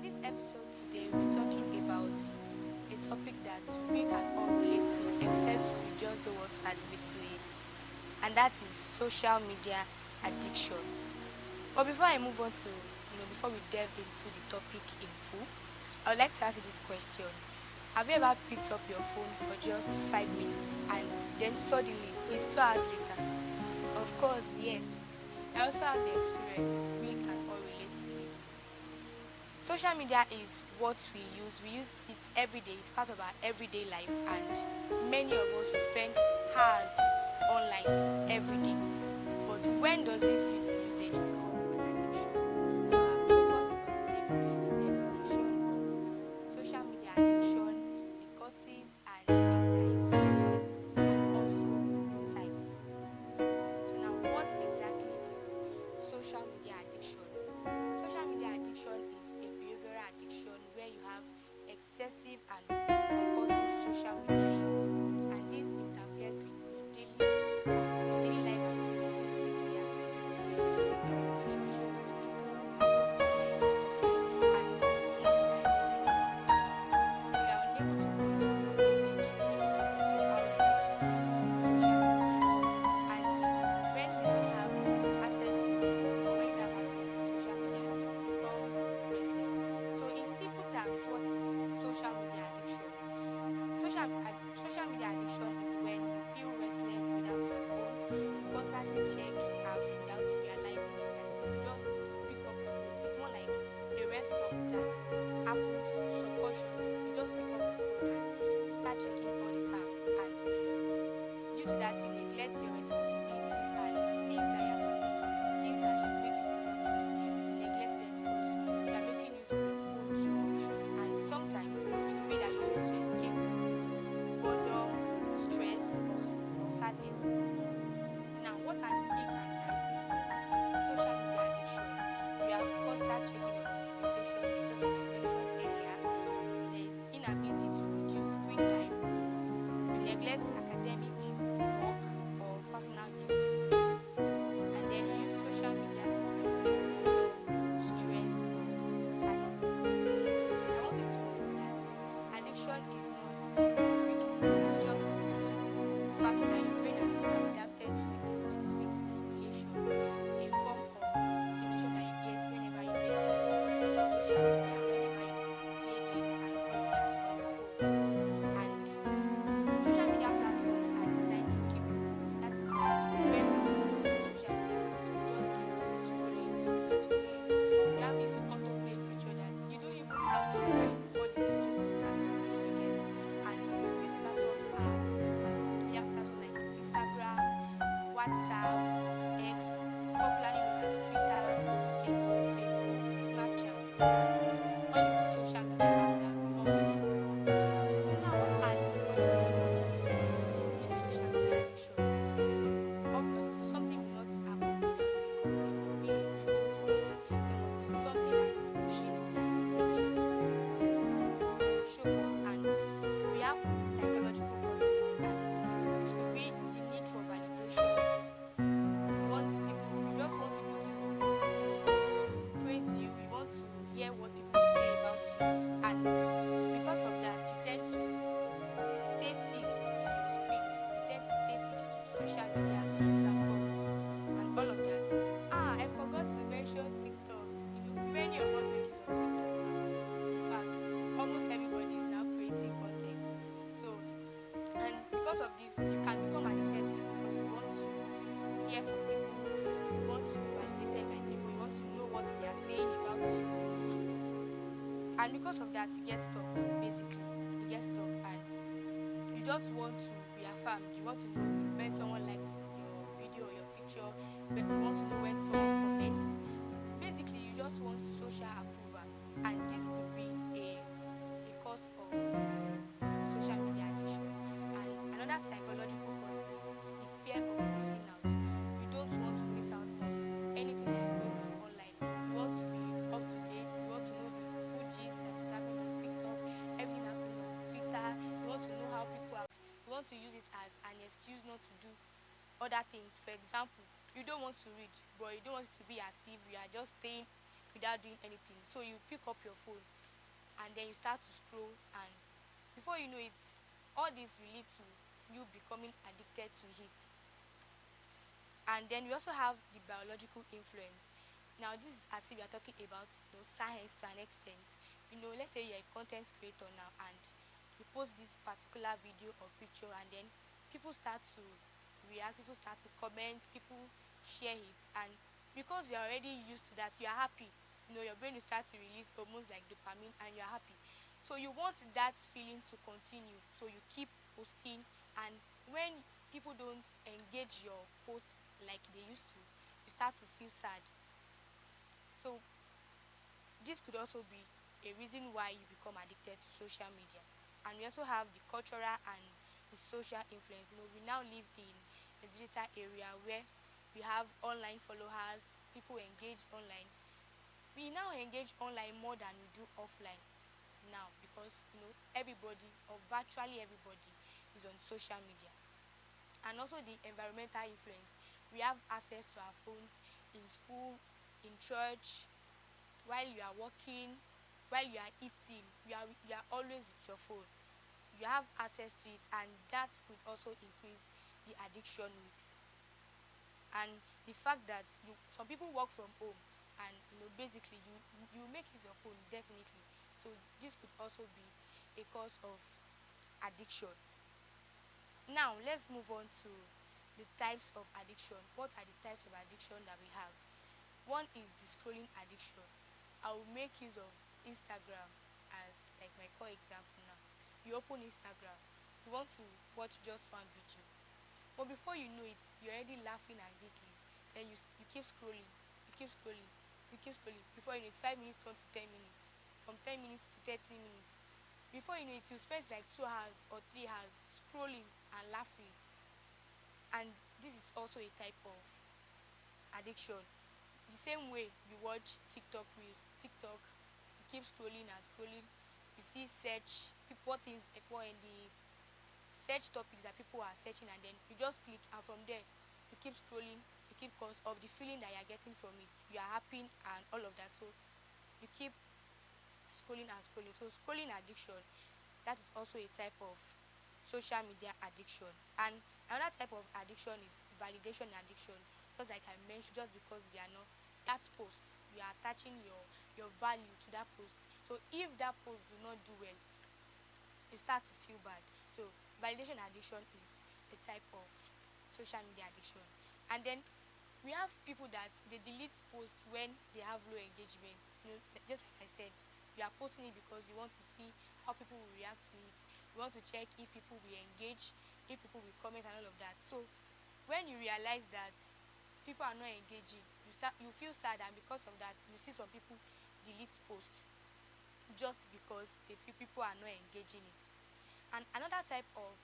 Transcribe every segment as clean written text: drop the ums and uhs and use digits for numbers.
this episode today, we're talking about a topic that we can all relate to, except we just don't want to admit to it, and that is social media addiction. But before I move on to, before we delve into the topic in full, I would like to ask you this question. Have you ever picked up your phone for just 5 minutes and then suddenly it's 2 hours later? Of course, yes. I also have the experience. We can all relate to it. Social media is what we use. We use it every day. It's part of our everyday life, and many of us spend hours online every day. But when does this usage become an addiction? So our focus for today will be the definition of social media addiction, the causes and things that influence it, and also the types. So now, what exactly is social media addiction? Social media addiction is a behavioral addiction where you have excessive and compulsive social media use, and this interferes with your daily life activities, day-to-day activities, your relationship with people, both online and offline, and most times you are unable to control your usage, unable to control how you use social media. And when you don't have access to your phone, or when you have access to social media, you become restless. So in simple terms, what is social media addiction? Social media addiction is when you feel restless without your phone. You constantly check it out without realizing it. That is, you just pick up your phone. It's more like a response that happens subconsciously. You just pick up your phone and you start checking all these apps, and due to that, you neglect your responsibilities and things that you're supposed to do, things that should make you productive. You neglect them because you are making use of your phone too much. And sometimes it could be that you use it to escape boredom, stress, or sadness. Now, what are the key characteristics of social media addiction? We have constant checking of notifications, just like I mentioned earlier. There is inability to reduce screen time. You neglect academic work or personal duties, and then you use social media to escape boredom, stress, or sadness. I want you to know that addiction is not weakness, it's just the fact that your brain has adapted to a specific stimulation, a form of stimulation that you get whenever you get social media, whenever you play games and all of that on your phone. And social media platforms are designed to keep you hooked. That is why when we open a social media app, we just keep scrolling and scrolling. We have this autoplay feature that you don't even have to pay before the videos start playing, you get. And these platforms are we have platforms like Instagram, WhatsApp, X, popularly known as Twitter, Facebook, Snapchat, and all these social media apps that we all know. So now, what are the causes of this social media addiction? Obviously, something will not happen without a cause. There must be a reason for it. There must be something that is pushing you, that is making you to show for. And we have psychological causes, and it could be the need for validation. You just want people to praise you. You want to hear what people say about you, and because of that, you tend to stay fixed to your screens. You tend to stay fixed to social media platforms and all of that. I forgot to mention TikTok. Many of us make use of TikTok now. In fact, almost everybody is now creating content. So, and because of this, you can become addicted to it because you want to hear from people, you want to be validated by people, you want to know what they are saying about you. And because of that, you get stuck, basically. You get stuck, and you just want to be affirmed. You want to know when someone likes your video or your picture. You want to know when someone comments. Basically, you just want social approval, and this could be a cause of social media addiction. And another psychological cause is the fear of missing out. You don't want to miss out on anything that is going on online. You want to be up to date. You want to know the full gist that is happening on TikTok, everything happening on Twitter. You want to know how people are. You want to use it as an excuse not to do other things. For example, you don't want to read, but you don't want it to be as if you are just staying without doing anything. So you pick up your phone and then you start to scroll, and before you know it, all this will lead to you becoming addicted to it. And then we also have the biological influence. Now this is as if we are talking about science to an extent. Let's say you're a content creator now and you post this particular video or picture, and then people start to react, people start to comment, people share it, and because you're already used to that, you're happy. Your brain will start to release hormones like dopamine, and you're happy. So you want that feeling to continue, so you keep posting, and when people don't engage your posts like they used to, you start to feel sad. So this could also be a reason why you become addicted to social media. And we also have the cultural and the social influence. We now live in a digital area where we have online followers, people engage online. We now engage online more than we do offline now, because everybody, or virtually everybody, is on social media. And also the environmental influence. We have access to our phones in school, in church, while you are working, while you are eating. You are always with your phone. You have access to it, and that could also increase the addiction risks. And the fact that some people work from home, and basically you make use of your phone, definitely. So this could also be a cause of addiction. Now let's move on to the types of addiction. What are the types of addiction that we have? One is the scrolling addiction. I will make use of Instagram as like my core example now. You open Instagram, you want to watch just one video, but before you know it, you're already laughing and giggling. Then you keep scrolling, you keep scrolling, you keep scrolling. Before you know it, 5 minutes turn to 10 minutes, from 10 minutes to 30 minutes. Before you know it, you spend like 2 hours or 3 hours scrolling and laughing. And this is also a type of addiction. The same way you watch TikTok reels, TikTok, you keep scrolling and scrolling. You see search people, what things what in the search topics that people are searching, and then you just click, and from there you keep scrolling, you keep, because of the feeling that you're getting from it, you are happy and all of that. So you keep scrolling and scrolling. So scrolling addiction, that is also a type of social media addiction. And another type of addiction is validation addiction. Just like I mentioned, just because they are not that post, you are attaching your value to that post. So if that post do not do well, you start to feel bad. So validation addiction is a type of social media addiction. And then we have people that they delete posts when they have low engagement. Just like I said, you are posting it because you want to see how people will react to it. You want to check if people will engage, if people will comment and all of that. So when you realize that people are not engaging, you feel sad, and because of that, you see some people delete posts just because they feel people are not engaging it. And another type of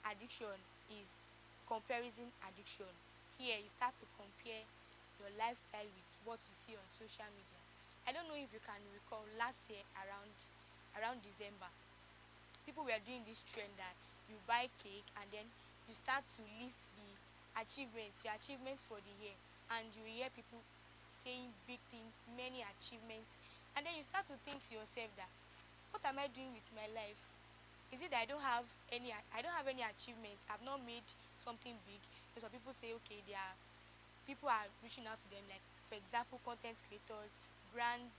addiction is comparison addiction. Here you start to compare your lifestyle with what you see on social media. I don't know if you can recall last year around December, people were doing this trend that you buy cake and then you start to list your achievements for the year, and you hear people saying big things, many achievements, and then you start to think to yourself that, what am I doing with my life? Is it that I don't have any achievement? I've not made something big. So some people say, okay, people are reaching out to them, like for example, content creators, brand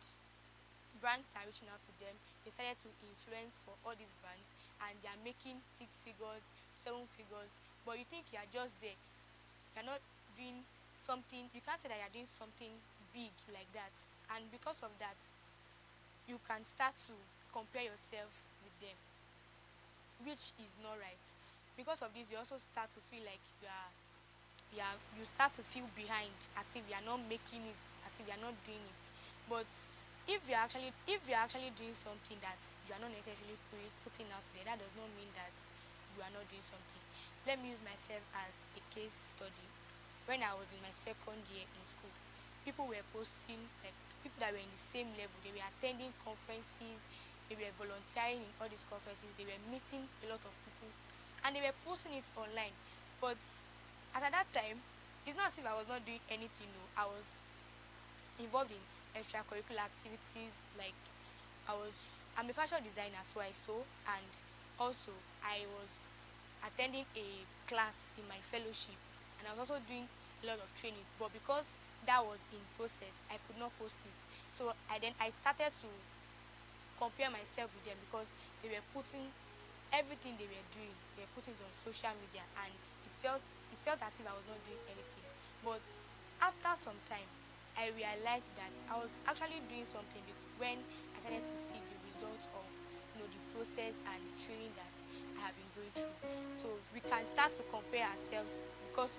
brands are reaching out to them. They started to influence for all these brands, and they are making 6 figures, 7 figures. But you think you are just there. You're not doing something. You can't say that you're doing something big like that. And because of that, you can start to compare yourself with them, which is not right. Because of this, you also start to feel like you start to feel behind, as if you are not making it, as if you are not doing it. But if you're actually doing something that you are not necessarily putting out there, that does not mean that you are not doing something. Let me use myself as a case study. When I was in my second year in school, people were posting, like people that were in the same level, they were attending conferences, they were volunteering in all these conferences, they were meeting a lot of people, and they were posting it online. But as at that time, it's not as if I was not doing anything. No, I was involved in extracurricular activities. Like I was, I'm a fashion designer, so I sew, and also I was attending a class in my fellowship, and I was also doing a lot of training. But because that was in process, I could not post it. So I started to compare myself with them because they were putting everything they were doing, they were putting it on social media, and it felt as if I was not doing anything. But after some time, I realized that I was actually doing something when I started to see the results of the process and the training that I have been going through. So we can start to compare ourselves because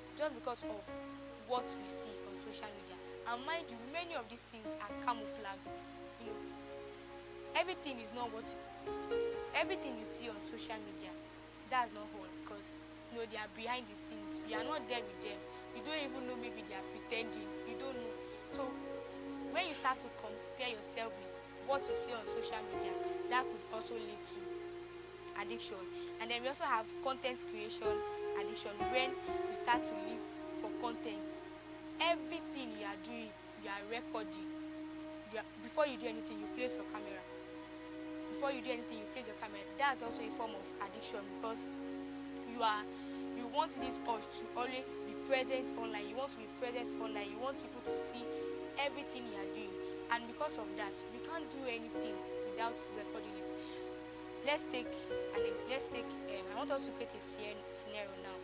of what we see on social media. And mind you, many of these things are camouflage. You know, everything is not what everything you see on social media, that's not all, because they are behind the scenes. We are not there with them. You don't even know, maybe they are pretending. You don't know. So when you start to compare yourself with what you see on social media, that could also lead to addiction. And then we also have content creation addiction, when you start to live for content. Everything you are doing, you are recording. Before you do anything, you place your camera. Before you do anything, you place your camera. That's also a form of addiction, because you want this urge to always be present online. You want to be present online. You want people to see everything you are doing. And because of that, you can't do anything without recording it. I want us to create a scenario now.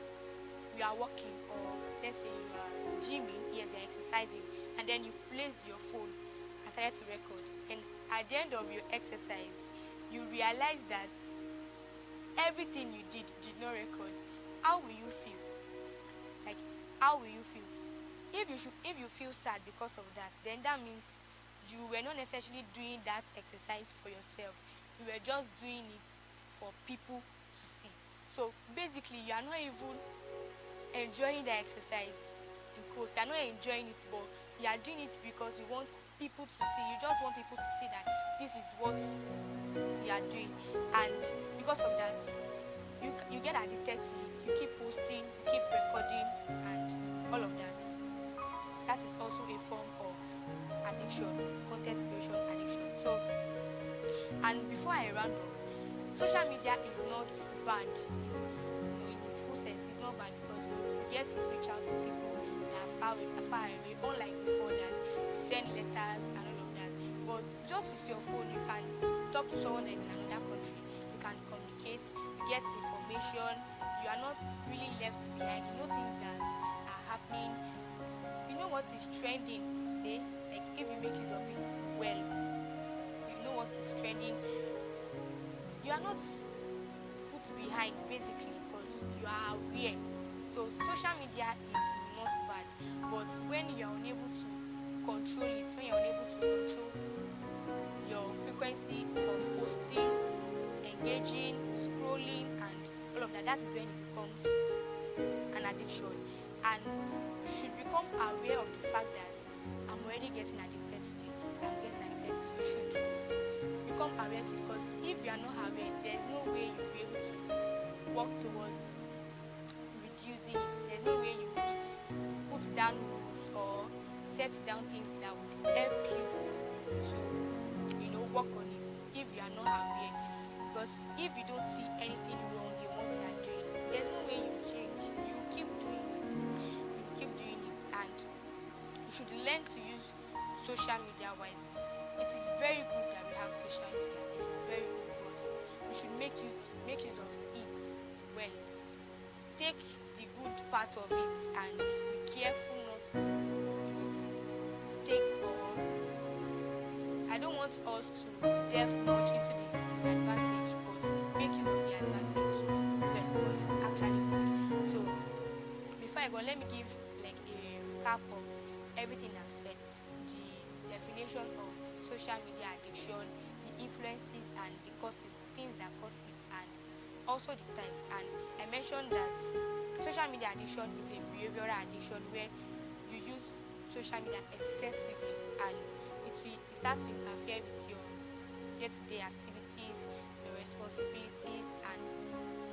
You are walking, or let's say you are gymming, yes, you're exercising, and then you placed your phone and started to record. And at the end of your exercise, you realize that everything you did not record. How will you feel? Like, how will you feel? If you feel sad because of that, then that means you were not necessarily doing that exercise for yourself. You were just doing it for people to see. So basically, you are not even enjoying the exercise in quotes. You are not enjoying it, but you are doing it because you want people to see. You just want people to see that this is what you are doing, and because of that, you get addicted to it. You keep posting, you keep recording, and all of that. That is also a form of addiction, content creation addiction. So, and before I round up, social media is not bad in its full sense. It's not bad because you get to reach out to people that are far away, unlike before that you send letters and all of that. But just with your phone, you can talk to someone that is in another country. You can communicate, you get information. You are not really left behind. You know things that are happening. You know what is trending. Say, like, if you make use of it well, you know what is trending. You are not put behind, basically, because you are aware. So social media is not bad, but when you are unable to control it, when you are unable to control your frequency of posting, engaging, scrolling, and all of that, that is when it becomes an addiction. And you should become aware of the fact that I'm already getting addicted to this. I'm getting addicted to this. You should become aware to it, because if you are not aware, there's no way you'll be able to work towards reducing it. There's no way you would put down rules or set down things that would help you to, work on it if you are not aware. Because if you don't see anything wrong in what you are doing, there's no way you change. You keep doing it. You keep doing it, and you should learn to use social media wisely. It is very good that we have social media. It is very good, but we should make use of it well. Take the good part of it and be careful not to take or I don't want us to delve much into the disadvantage, but make use of the advantage well, because it's actually good. So before I go, let me give like a recap of everything I've said, the definition of social media addiction, the influences and the causes, things that cause it, and also the types. And I mentioned that social media addiction is a behavioral addiction where you use social media excessively, and it starts to interfere with your day-to-day activities, your responsibilities, and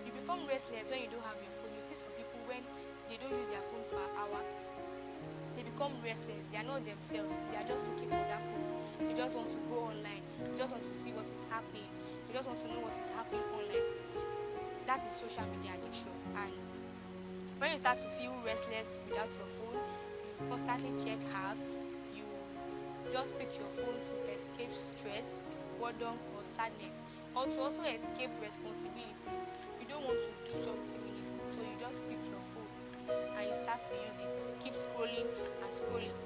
you become restless when you don't have your phone. You see some people, when they don't use their phone for an hour, they become become restless. They are not themselves. They are just looking for that phone. They just want to go online. They just want to see what is happening. They just want to know what is happening online. That is social media addiction. And when you start to feel restless without your phone, you constantly check apps. You just pick your phone to escape stress, boredom, or sadness, or to also escape responsibilities. You don't want to do something meaningful, so you just pick your phone and you start to use it. Keep scrolling and scrolling.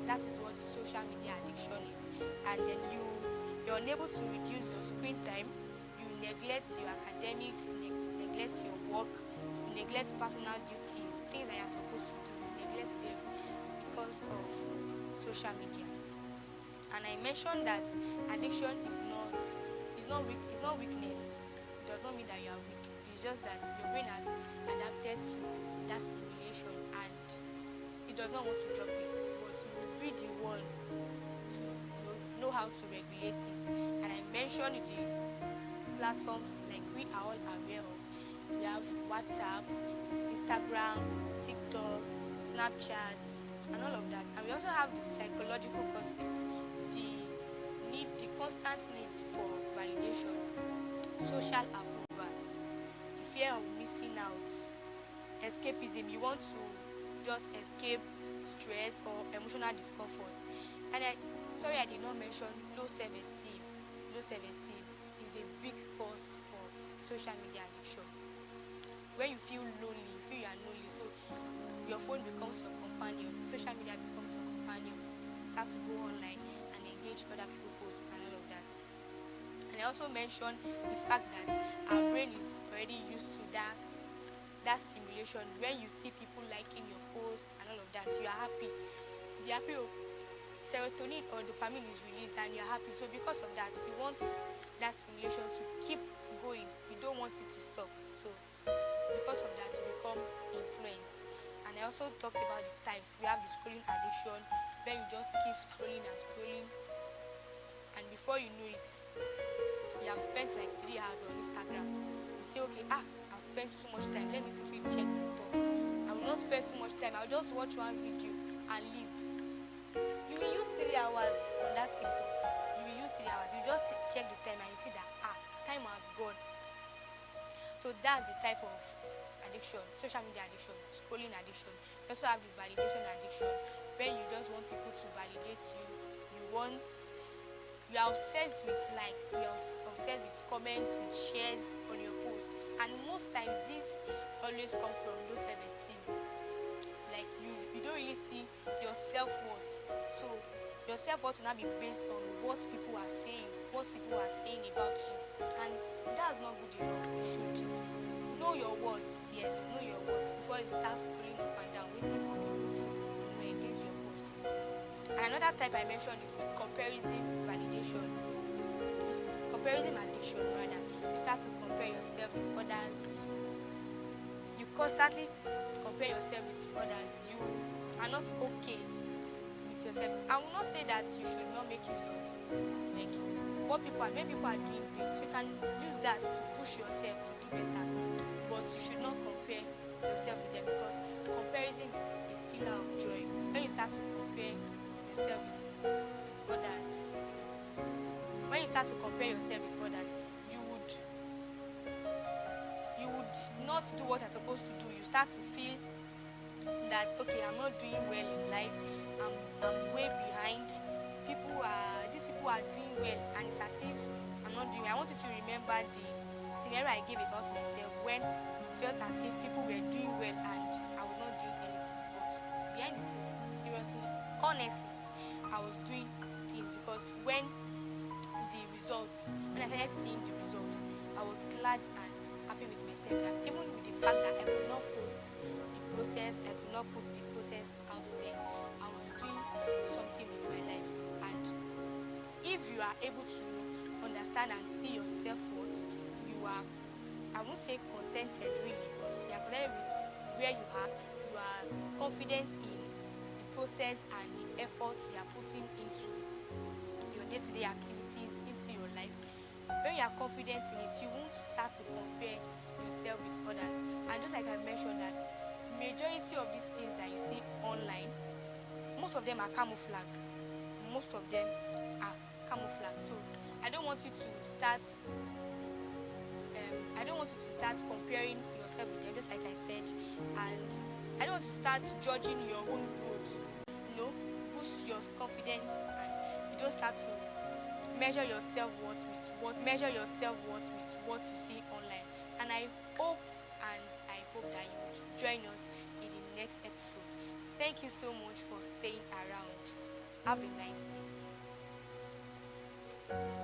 That is what social media addiction is. And then you're unable to reduce your screen time. You neglect your academics, neglect your work, you neglect personal duties, things that you're supposed to do. You neglect them because of social media. And I mentioned that addiction is not weakness. It does not mean that you are weak. It's just that your brain has adapted to that stimulation and it does not want to drop it. But you will be the one to know how to regulate it. And I mentioned the platforms like we are all aware of. We have WhatsApp, Instagram, TikTok, Snapchat, and all of that. And we also have the psychological concept, the constant need for validation, social approval, the fear of missing out, escapism. You want to just escape stress or emotional discomfort. And I did not mention low self-esteem. Low self-esteem is a big cause for social media addiction. When you feel lonely, you feel you are lonely, so your phone becomes your companion, social media becomes your companion. You start to go online and engage other people posts and all of that. And I also mentioned the fact that our brain is already used to that stimulation. When you see people liking your post and all of that, you are happy. The happy serotonin or dopamine is released and you're happy. So because of that, you want that stimulation to keep going. You don't want it to stop. So because of that, you become influenced. And I also talked about the types. We have the scrolling addiction, where you just keep scrolling and scrolling, and before you know it, you have spent like 3 hours on Instagram. You say, okay, I've spent too much time. Let me quickly check TikTok. I will not spend too much time. I'll just watch one video and leave. You will use 3 hours on that TikTok. You will use 3 hours. You just check the time and you see that time has gone. So that's the type of addiction, social media addiction, scrolling addiction. You also have the validation addiction, where you just want people to validate you. You are obsessed with likes, you are obsessed with comments, with shares on your post. And most times this always comes from low self-esteem. Like you don't really see your self-worth. So your self-worth will not be based on what people are saying, about you. And that's not good enough. You should know your worth. Yes, know your worth before you start scrolling up and down, waiting for people to engage your post. And another type I mentioned is comparison validation. Comparison addiction rather. You start to compare yourself with others. You constantly compare yourself with others. You are not okay with yourself. I will not say that you should not make use of like when people are doing great, you can use that to push yourself to do better. But you should not compare yourself with them, because comparison is still out of joy. When you start to compare yourself with others, you would not do what you're supposed to do. You start to feel that okay, I'm not doing well in life. I'm way behind. These people are doing well, and it's as if I'm not doing. I want you to remember the scenario I gave about myself when it felt as if people were doing well and I was not doing anything. But behind the scenes, seriously, honestly, I was doing things, because when I started seeing the results, I was glad and happy with myself, that even with the fact that I could not post the process, I could not put the process out there, I was doing something with my life. And if you are able to understand and see your self-worth, you are, I won't say contented really, but you are contented with where you are confident in the process and the efforts you are putting into your day-to-day activities, into your life. When you are confident in it, you won't start to compare yourself with others. And just like I mentioned, that majority of these things that you see online most of them are camouflage. Most of them are camouflage. So I don't want you to start. I don't want you to start comparing yourself with them, just like I said, and I don't want you to start judging your own growth. Boost your confidence, and you don't start to measure yourself worth with what you see online. And I hope that you will join us in the next episode. Thank you so much for staying around. Have a nice day.